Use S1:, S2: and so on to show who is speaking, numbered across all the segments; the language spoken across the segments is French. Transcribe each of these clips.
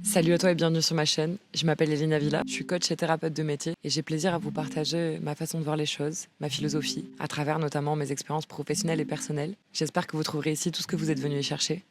S1: Salut à toi et bienvenue sur ma chaîne. Je m'appelle Elina Villa, je suis coach et thérapeute de métier et j'ai plaisir à vous partager ma façon de voir les choses, ma philosophie, à travers notamment mes expériences professionnelles et personnelles. J'espère que vous trouverez ici tout ce que vous êtes venu y chercher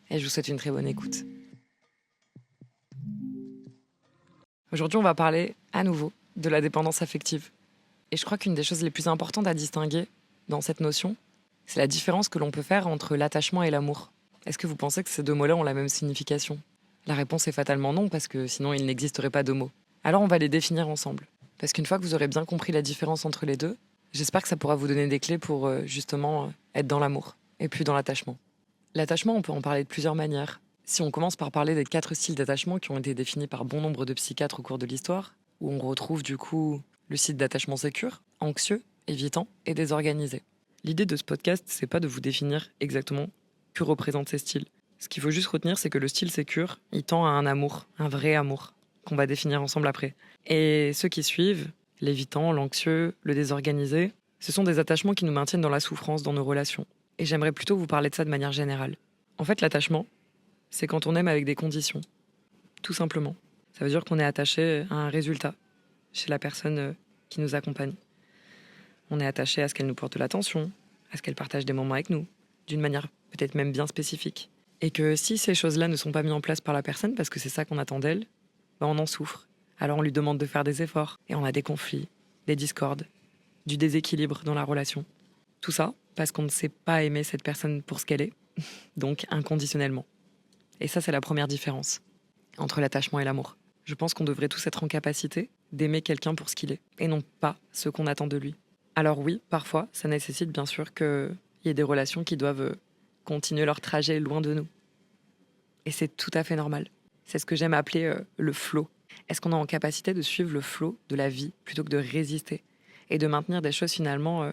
S1: et je vous souhaite une très bonne écoute. Aujourd'hui, on va parler à nouveau de la dépendance affective. Et je crois qu'une des choses les plus importantes à distinguer dans cette notion, c'est la différence que l'on peut faire entre l'attachement et l'amour. Est-ce que vous pensez que ces deux mots-là ont la même signification ? La réponse est fatalement non, parce que sinon il n'existerait pas de mots. Alors on va les définir ensemble. Parce qu'une fois que vous aurez bien compris la différence entre les deux, j'espère que ça pourra vous donner des clés pour justement être dans l'amour et plus dans l'attachement. L'attachement, on peut en parler de plusieurs manières. Si on commence par parler des 4 styles d'attachement qui ont été définis par bon nombre de psychiatres au cours de l'histoire, où on retrouve du coup le style d'attachement sécure, anxieux, évitant et désorganisé. L'idée de ce podcast, c'est pas de vous définir exactement que représentent ces styles. Ce qu'il faut juste retenir, c'est que le style sécure, il tend à un amour, un vrai amour, qu'on va définir ensemble après. Et ceux qui suivent, l'évitant, l'anxieux, le désorganisé, ce sont des attachements qui nous maintiennent dans la souffrance dans nos relations. Et j'aimerais plutôt vous parler de ça de manière générale. En fait, l'attachement, c'est quand on aime avec des conditions. Tout simplement. Ça veut dire qu'on est attaché à un résultat chez la personne qui nous accompagne. On est attaché à ce qu'elle nous porte de l'attention, à ce qu'elle partage des moments avec nous, d'une manière peut-être même bien spécifique. Et que si ces choses-là ne sont pas mises en place par la personne, parce que c'est ça qu'on attend d'elle, ben on en souffre. Alors on lui demande de faire des efforts, et on a des conflits, des discordes, du déséquilibre dans la relation. Tout ça parce qu'on ne sait pas aimer cette personne pour ce qu'elle est, donc inconditionnellement. Et ça, c'est la première différence entre l'attachement et l'amour. Je pense qu'on devrait tous être en capacité d'aimer quelqu'un pour ce qu'il est, et non pas ce qu'on attend de lui. Alors oui, parfois, ça nécessite bien sûr qu'il y ait des relations qui doivent continuer leur trajet loin de nous. Et c'est tout à fait normal. C'est ce que j'aime appeler le flow. Est-ce qu'on est en capacité de suivre le flow de la vie plutôt que de résister et de maintenir des choses finalement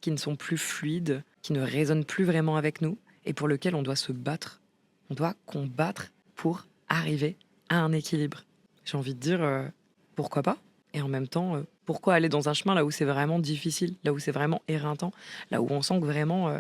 S1: qui ne sont plus fluides, qui ne résonnent plus vraiment avec nous et pour lesquelles on doit se battre. On doit combattre pour arriver à un équilibre. J'ai envie de dire pourquoi pas ? Et en même temps, pourquoi aller dans un chemin là où c'est vraiment difficile, là où c'est vraiment éreintant, là où on sent que vraiment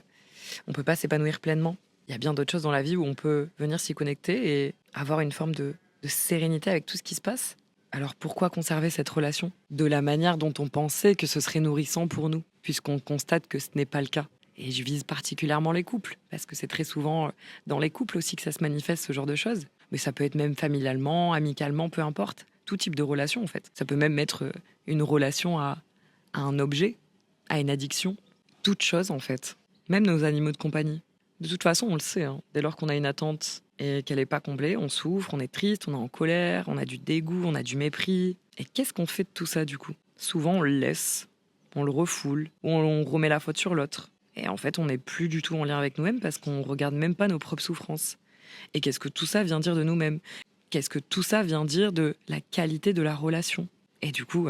S1: on ne peut pas s'épanouir pleinement. Il y a bien d'autres choses dans la vie où on peut venir s'y connecter et avoir une forme de sérénité avec tout ce qui se passe. Alors pourquoi conserver cette relation de la manière dont on pensait que ce serait nourrissant pour nous, puisqu'on constate que ce n'est pas le cas. Et je vise particulièrement les couples, parce que c'est très souvent dans les couples aussi que ça se manifeste, ce genre de choses. Mais ça peut être même familialement, amicalement, peu importe. Tout type de relation, en fait. Ça peut même être une relation à un objet, à une addiction. Toute chose, en fait. Même nos animaux de compagnie. De toute façon, on le sait, hein. Dès lors qu'on a une attente et qu'elle n'est pas comblée, on souffre, on est triste, on est en colère, on a du dégoût, on a du mépris. Et qu'est-ce qu'on fait de tout ça, du coup ? Souvent, on le laisse, on le refoule, ou on remet la faute sur l'autre. Et en fait, on n'est plus du tout en lien avec nous-mêmes parce qu'on ne regarde même pas nos propres souffrances. Et qu'est-ce que tout ça vient dire de nous-mêmes ? Qu'est-ce que tout ça vient dire de la qualité de la relation ? Et du coup,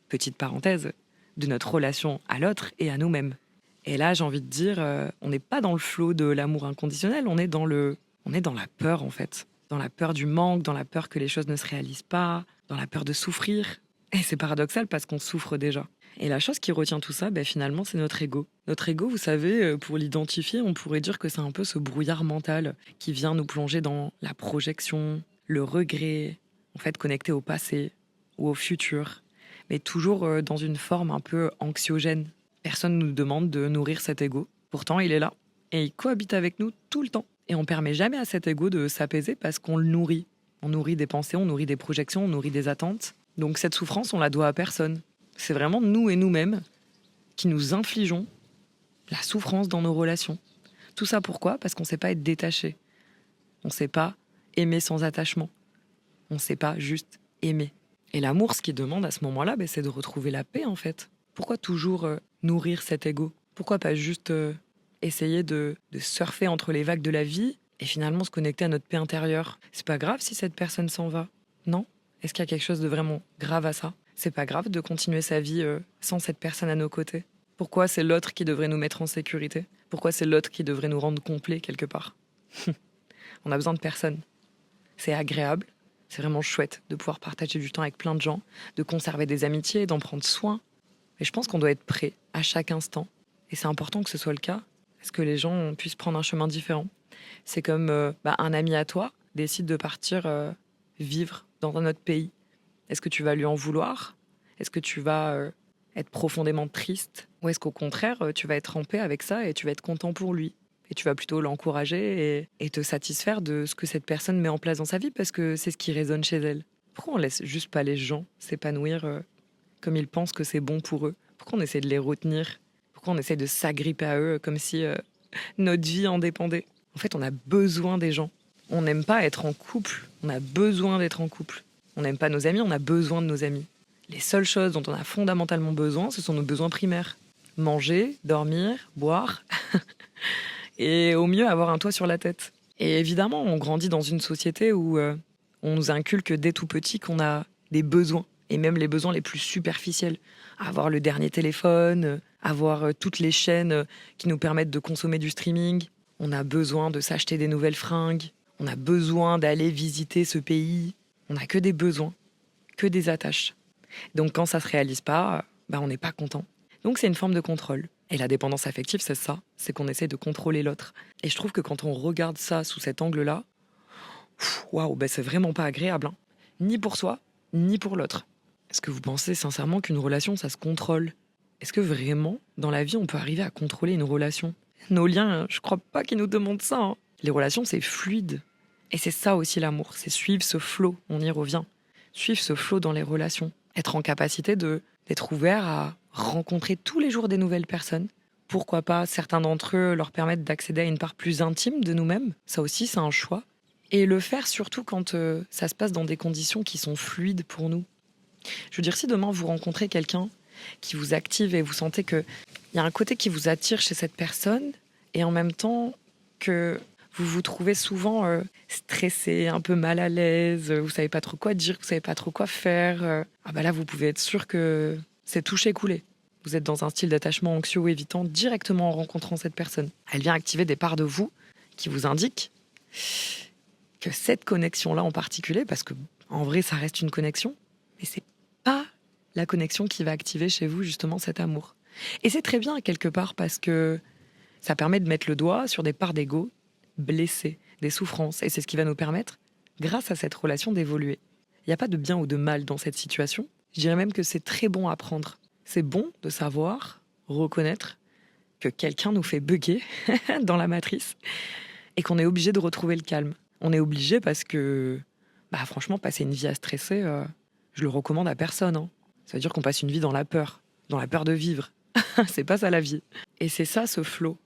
S1: petite parenthèse, de notre relation à l'autre et à nous-mêmes. Et là, j'ai envie de dire, on n'est pas dans le flot de l'amour inconditionnel, on est dans la peur en fait. Dans la peur du manque, dans la peur que les choses ne se réalisent pas, dans la peur de souffrir. Et c'est paradoxal parce qu'on souffre déjà. Et la chose qui retient tout ça, finalement, c'est notre ego. Notre ego, vous savez, pour l'identifier, on pourrait dire que c'est un peu ce brouillard mental qui vient nous plonger dans la projection, le regret, en fait, connecté au passé ou au futur, mais toujours dans une forme un peu anxiogène. Personne ne nous demande de nourrir cet ego. Pourtant, il est là. Et il cohabite avec nous tout le temps. Et on permet jamais à cet ego de s'apaiser parce qu'on le nourrit. On nourrit des pensées, on nourrit des projections, on nourrit des attentes. Donc cette souffrance, on la doit à personne. C'est vraiment nous et nous-mêmes qui nous infligeons la souffrance dans nos relations. Tout ça pourquoi ? Parce qu'on ne sait pas être détaché. On ne sait pas aimer sans attachement. On ne sait pas juste aimer. Et l'amour, ce qu'il demande à ce moment-là, c'est de retrouver la paix en fait. Pourquoi toujours nourrir cet ego ? Pourquoi pas juste essayer de surfer entre les vagues de la vie et finalement se connecter à notre paix intérieure ? C'est pas grave si cette personne s'en va, non ? Est-ce qu'il y a quelque chose de vraiment grave à ça ? C'est pas grave de continuer sa vie sans cette personne à nos côtés ? Pourquoi c'est l'autre qui devrait nous mettre en sécurité ? Pourquoi c'est l'autre qui devrait nous rendre complets quelque part ? On a besoin de personne. C'est agréable, c'est vraiment chouette de pouvoir partager du temps avec plein de gens, de conserver des amitiés, d'en prendre soin. Mais je pense qu'on doit être prêt à chaque instant. Et c'est important que ce soit le cas, parce que les gens puissent prendre un chemin différent. C'est comme un ami à toi décide de partir vivre dans un autre pays? Est-ce que tu vas lui en vouloir? Est-ce que tu vas être profondément triste? Ou est-ce qu'au contraire, tu vas être en paix avec ça et tu vas être content pour lui? Et tu vas plutôt l'encourager et te satisfaire de ce que cette personne met en place dans sa vie parce que c'est ce qui résonne chez elle. Pourquoi on laisse juste pas les gens s'épanouir comme ils pensent que c'est bon pour eux? Pourquoi on essaie de les retenir? Pourquoi on essaie de s'agripper à eux comme si notre vie en dépendait? En fait, on a besoin des gens. On n'aime pas être en couple, on a besoin d'être en couple. On n'aime pas nos amis, on a besoin de nos amis. Les seules choses dont on a fondamentalement besoin, ce sont nos besoins primaires. Manger, dormir, boire, et au mieux avoir un toit sur la tête. Et évidemment, on grandit dans une société où on nous inculque dès tout petit qu'on a des besoins, et même les besoins les plus superficiels. Avoir le dernier téléphone, avoir toutes les chaînes qui nous permettent de consommer du streaming. On a besoin de s'acheter des nouvelles fringues. On a besoin d'aller visiter ce pays. On n'a que des besoins, que des attaches. Donc quand ça ne se réalise pas, on n'est pas content. Donc c'est une forme de contrôle. Et la dépendance affective, c'est ça, c'est qu'on essaie de contrôler l'autre. Et je trouve que quand on regarde ça sous cet angle-là, waouh, c'est vraiment pas agréable. Hein. Ni pour soi, ni pour l'autre. Est-ce que vous pensez sincèrement qu'une relation, ça se contrôle? Est-ce que vraiment, dans la vie, on peut arriver à contrôler une relation? Nos liens, je crois pas qu'ils nous demandent ça. Hein. Les relations, c'est fluide. Et c'est ça aussi l'amour, c'est suivre ce flot, on y revient. Suivre ce flot dans les relations. Être en capacité d'être ouvert à rencontrer tous les jours des nouvelles personnes. Pourquoi pas certains d'entre eux leur permettre d'accéder à une part plus intime de nous-mêmes. Ça aussi, c'est un choix. Et le faire surtout quand ça se passe dans des conditions qui sont fluides pour nous. Je veux dire, si demain vous rencontrez quelqu'un qui vous active et vous sentez qu'il y a un côté qui vous attire chez cette personne et en même temps que vous vous trouvez souvent stressé, un peu mal à l'aise, vous savez pas trop quoi dire, vous savez pas trop quoi faire. Là, vous pouvez être sûr que c'est touché coulé. Vous êtes dans un style d'attachement anxieux ou évitant directement en rencontrant cette personne. Elle vient activer des parts de vous qui vous indiquent que cette connexion-là en particulier, parce que en vrai, ça reste une connexion, mais c'est pas la connexion qui va activer chez vous justement cet amour. Et c'est très bien quelque part parce que ça permet de mettre le doigt sur des parts d'ego blessées, des souffrances. Et c'est ce qui va nous permettre, grâce à cette relation, d'évoluer. Il n'y a pas de bien ou de mal dans cette situation. Je dirais même que c'est très bon à prendre. C'est bon de savoir, reconnaître que quelqu'un nous fait bugger dans la matrice et qu'on est obligé de retrouver le calme. On est obligé parce que, franchement, passer une vie à stresser, je le recommande à personne. Hein. Ça veut dire qu'on passe une vie dans la peur de vivre. C'est pas ça la vie. Et c'est ça ce flot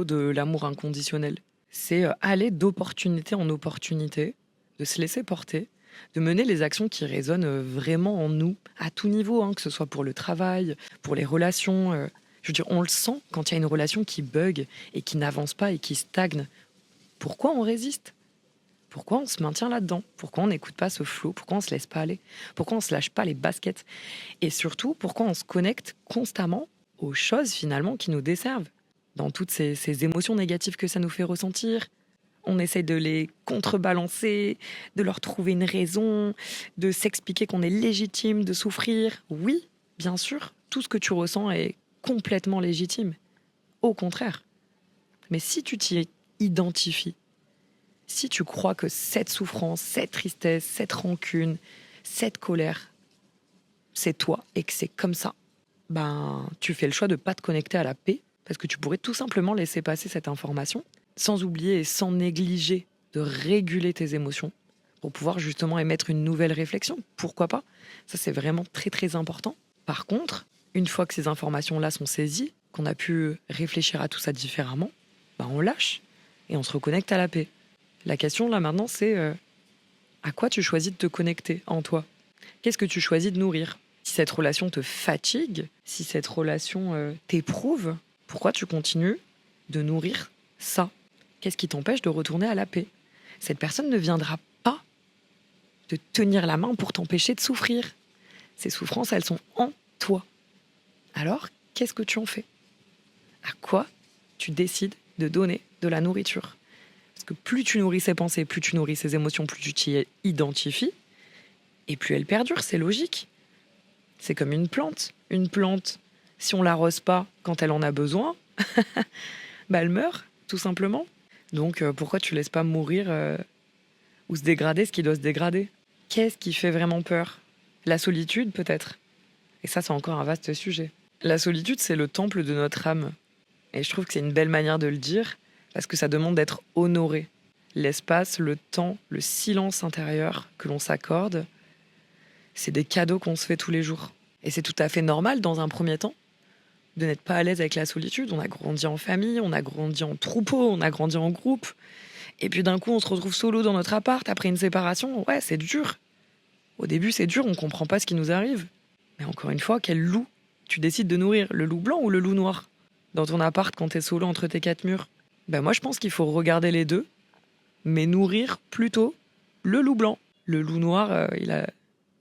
S1: de l'amour inconditionnel. C'est aller d'opportunité en opportunité, de se laisser porter, de mener les actions qui résonnent vraiment en nous, à tout niveau, hein, que ce soit pour le travail, pour les relations. Je veux dire, on le sent quand il y a une relation qui bug et qui n'avance pas et qui stagne. Pourquoi on résiste? Pourquoi on se maintient là-dedans? Pourquoi on n'écoute pas ce flot? Pourquoi on se laisse pas aller? Pourquoi on se lâche pas les baskets? Et surtout, pourquoi on se connecte constamment aux choses finalement qui nous desservent? Dans toutes ces émotions négatives que ça nous fait ressentir, on essaie de les contrebalancer, de leur trouver une raison, de s'expliquer qu'on est légitime de souffrir. Oui, bien sûr, tout ce que tu ressens est complètement légitime. Au contraire. Mais si tu t'y identifies, si tu crois que cette souffrance, cette tristesse, cette rancune, cette colère, c'est toi et que c'est comme ça, tu fais le choix de ne pas te connecter à la paix parce que tu pourrais tout simplement laisser passer cette information sans oublier et sans négliger de réguler tes émotions pour pouvoir justement émettre une nouvelle réflexion. Pourquoi pas? Ça, c'est vraiment très très important. Par contre, une fois que ces informations-là sont saisies, qu'on a pu réfléchir à tout ça différemment, on lâche et on se reconnecte à la paix. La question là maintenant, c'est à quoi tu choisis de te connecter en toi? Qu'est-ce que tu choisis de nourrir? Si cette relation te fatigue, si cette relation t'éprouve, pourquoi tu continues de nourrir ça? Qu'est-ce qui t'empêche de retourner à la paix? Cette personne ne viendra pas te tenir la main pour t'empêcher de souffrir. Ces souffrances, elles sont en toi. Alors, qu'est-ce que tu en fais? À quoi tu décides de donner de la nourriture? Parce que plus tu nourris ses pensées, plus tu nourris ses émotions, plus tu t'y identifies, et plus elle perdure, c'est logique. C'est comme une plante. Une plante, si on l'arrose pas quand elle en a besoin, elle meurt, tout simplement. Donc pourquoi tu laisses pas mourir ou Ou se dégrader ce qui doit se dégrader. Qu'est-ce qui fait vraiment peur? La solitude, peut-être. Et ça, c'est encore un vaste sujet. La solitude, c'est le temple de notre âme. Et je trouve que c'est une belle manière de le dire, parce que ça demande d'être honoré. L'espace, le temps, le silence intérieur que l'on s'accorde, c'est des cadeaux qu'on se fait tous les jours. Et c'est tout à fait normal, dans un premier temps, de n'être pas à l'aise avec la solitude. On a grandi en famille, on a grandi en troupeau, on a grandi en groupe. Et puis d'un coup, on se retrouve solo dans notre appart après une séparation. Ouais, c'est dur. Au début, c'est dur, on comprend pas ce qui nous arrive. Mais encore une fois, quel loup tu décides de nourrir? Le loup blanc ou le loup noir? Dans ton appart, quand t'es solo entre tes quatre murs? Moi, je pense qu'il faut regarder les deux, mais nourrir plutôt le loup blanc. Le loup noir,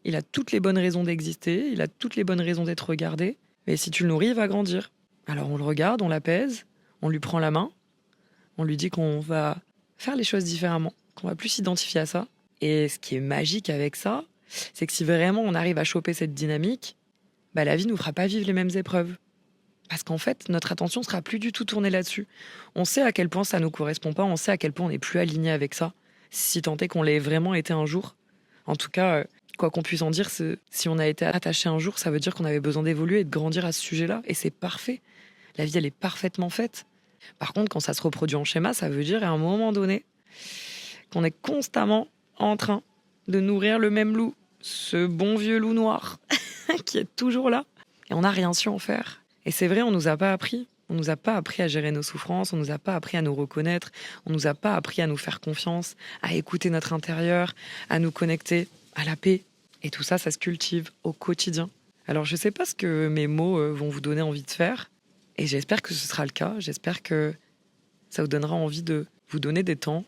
S1: il a toutes les bonnes raisons d'exister, il a toutes les bonnes raisons d'être regardé. Mais si tu le nourris, il va grandir. Alors on le regarde, on l'apaise, on lui prend la main, on lui dit qu'on va faire les choses différemment, qu'on va plus s'identifier à ça. Et ce qui est magique avec ça, c'est que si vraiment on arrive à choper cette dynamique, la vie nous fera pas vivre les mêmes épreuves. Parce qu'en fait, notre attention sera plus du tout tournée là-dessus. On sait à quel point ça nous correspond pas, on sait à quel point on n'est plus aligné avec ça, si tant est qu'on l'ait vraiment été un jour. En tout cas, quoi qu'on puisse en dire, si on a été attaché un jour, ça veut dire qu'on avait besoin d'évoluer et de grandir à ce sujet-là. Et c'est parfait. La vie, elle est parfaitement faite. Par contre, quand ça se reproduit en schéma, ça veut dire à un moment donné qu'on est constamment en train de nourrir le même loup, ce bon vieux loup noir qui est toujours là. Et on n'a rien su en faire. Et c'est vrai, on nous a pas appris. On nous a pas appris à gérer nos souffrances, on nous a pas appris à nous reconnaître, on nous a pas appris à nous faire confiance, à écouter notre intérieur, à nous connecter à la paix. Et tout ça, ça se cultive au quotidien. Alors je sais pas ce que mes mots vont vous donner envie de faire, et j'espère que ce sera le cas. J'espère que ça vous donnera envie de vous donner des temps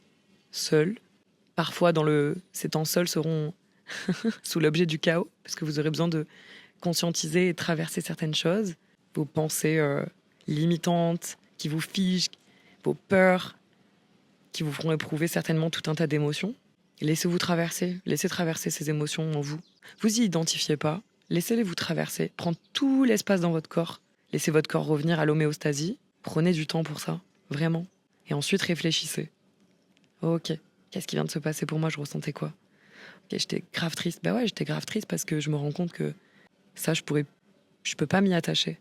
S1: seuls. Parfois, ces temps seuls seront sous l'objet du chaos, parce que vous aurez besoin de conscientiser et traverser certaines choses. Vos pensées limitantes, qui vous figent, vos peurs, qui vous feront éprouver certainement tout un tas d'émotions. Laissez-vous traverser, laissez traverser ces émotions en vous. Vous y identifiez pas, laissez-les vous traverser, prendre tout l'espace dans votre corps. Laissez votre corps revenir à l'homéostasie. Prenez du temps pour ça, vraiment. Et ensuite, réfléchissez. Ok, qu'est-ce qui vient de se passer pour moi? Je ressentais quoi? Ok, j'étais grave triste. Ouais, j'étais grave triste parce que je me rends compte que ça, je peux pas m'y attacher.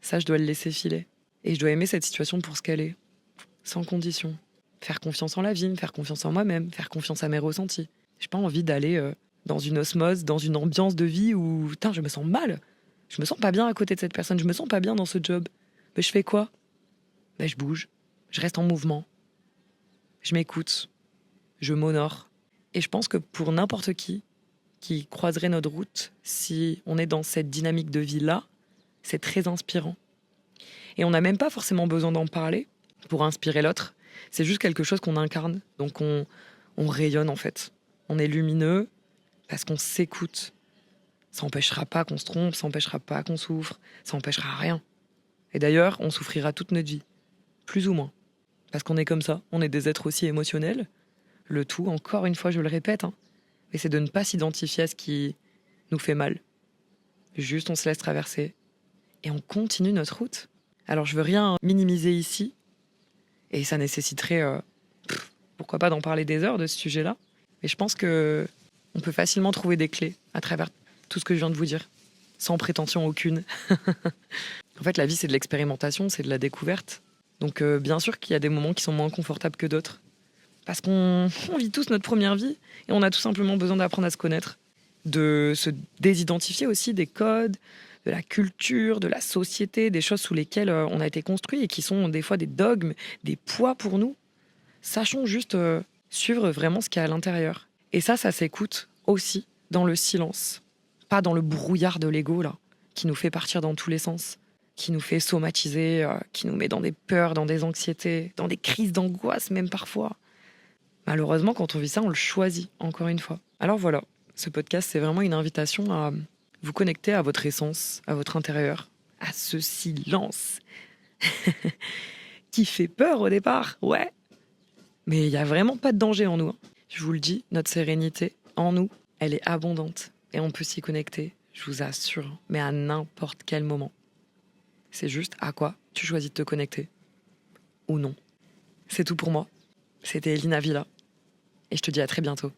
S1: Ça, je dois le laisser filer. Et je dois aimer cette situation pour ce qu'elle est, sans condition. Faire confiance en la vie, faire confiance en moi-même, faire confiance à mes ressentis. J'ai pas envie d'aller dans une osmose, dans une ambiance de vie où, putain, je me sens mal. Je me sens pas bien à côté de cette personne, je me sens pas bien dans ce job. Mais je fais quoi? Je bouge, je reste en mouvement, je m'écoute, je m'honore. Et je pense que pour n'importe qui croiserait notre route, si on est dans cette dynamique de vie-là, c'est très inspirant. Et on n'a même pas forcément besoin d'en parler pour inspirer l'autre. C'est juste quelque chose qu'on incarne. Donc on rayonne en fait. On est lumineux parce qu'on s'écoute. Ça n'empêchera pas qu'on se trompe, ça n'empêchera pas qu'on souffre, ça n'empêchera rien. Et d'ailleurs, on souffrira toute notre vie. Plus ou moins. Parce qu'on est comme ça, on est des êtres aussi émotionnels. Le tout, encore une fois, je le répète, mais c'est de ne pas s'identifier à ce qui nous fait mal. Juste, on se laisse traverser et on continue notre route. Alors, je veux rien minimiser ici, et ça nécessiterait, pourquoi pas, d'en parler des heures de ce sujet-là. Mais je pense que on peut facilement trouver des clés à travers tout ce que je viens de vous dire, sans prétention aucune. En fait, la vie, c'est de l'expérimentation, c'est de la découverte. Donc, bien sûr qu'il y a des moments qui sont moins confortables que d'autres. Parce qu'on vit tous notre première vie, et on a tout simplement besoin d'apprendre à se connaître, de se désidentifier aussi des codes, de la culture, de la société, des choses sous lesquelles on a été construit et qui sont des fois des dogmes, des poids pour nous. Sachons juste suivre vraiment ce qu'il y a à l'intérieur. Et ça s'écoute aussi dans le silence, pas dans le brouillard de l'ego là, qui nous fait partir dans tous les sens, qui nous fait somatiser, qui nous met dans des peurs, dans des anxiétés, dans des crises d'angoisse même parfois. Malheureusement, quand on vit ça, on le choisit, encore une fois. Alors voilà, ce podcast, c'est vraiment une invitation à vous connecter à votre essence, à votre intérieur, à ce silence qui fait peur au départ, ouais. Mais il n'y a vraiment pas de danger en nous. Je vous le dis, notre sérénité en nous, elle est abondante. Et on peut s'y connecter, je vous assure, mais à n'importe quel moment. C'est juste à quoi tu choisis de te connecter. Ou non. C'est tout pour moi. C'était Elina Villa. et je te dis à très bientôt.